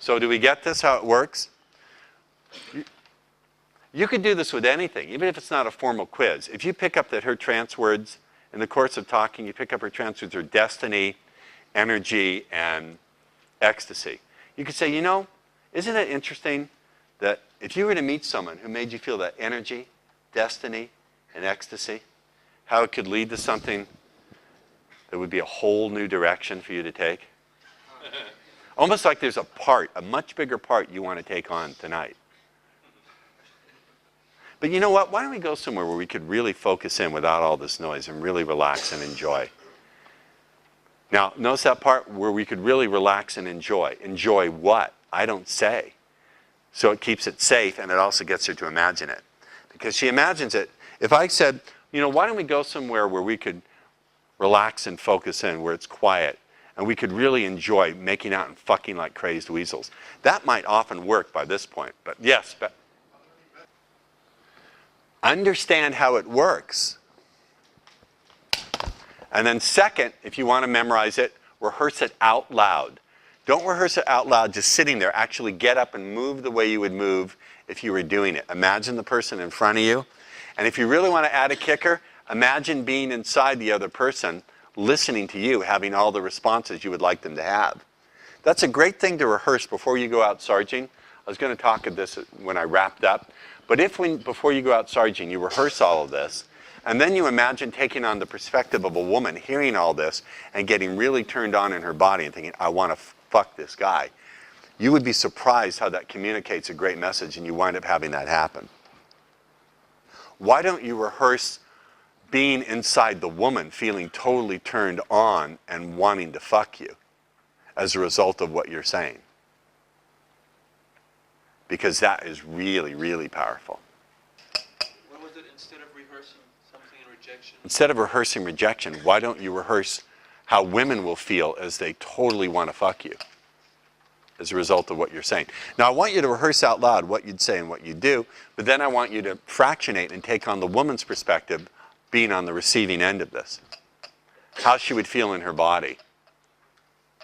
So do we get this, how it works? You could do this with anything, even if it's not a formal quiz. If you pick up that her trance words, in the course of talking, you pick up her trance words are destiny, energy, and ecstasy. You could say, you know, isn't it interesting that if you were to meet someone who made you feel that energy, destiny, and ecstasy, how it could lead to something that would be a whole new direction for you to take? Almost like there's a much bigger part you want to take on tonight. But you know what? Why don't we go somewhere where we could really focus in without all this noise and really relax and enjoy? Now, notice that part where we could really relax and enjoy. Enjoy what? I don't say. So it keeps it safe, and it also gets her to imagine it. Because she imagines it. If I said, you know, why don't we go somewhere where we could relax and focus in, where it's quiet, and we could really enjoy making out and fucking like crazed weasels. That might often work by this point, but yes. Understand how it works. And then second, if you want to memorize it, rehearse it out loud. Don't rehearse it out loud just sitting there. Actually get up and move the way you would move if you were doing it. Imagine the person in front of you. And if you really want to add a kicker, imagine being inside the other person, listening to you, having all the responses you would like them to have. That's a great thing to rehearse before you go out sarging. I was going to talk of this when I wrapped up. But if before you go out sarging, you rehearse all of this, and then you imagine taking on the perspective of a woman, hearing all this, and getting really turned on in her body and thinking, I want to fuck this guy, you would be surprised how that communicates a great message, and you wind up having that happen. Why don't you rehearse being inside the woman, feeling totally turned on and wanting to fuck you as a result of what you're saying? Because that is really, really powerful. What was it, instead of rehearsing something in rejection? Instead of rehearsing rejection, why don't you rehearse how women will feel as they totally want to fuck you as a result of what you're saying? Now, I want you to rehearse out loud what you'd say and what you'd do, but then I want you to fractionate and take on the woman's perspective, being on the receiving end of this. How she would feel in her body.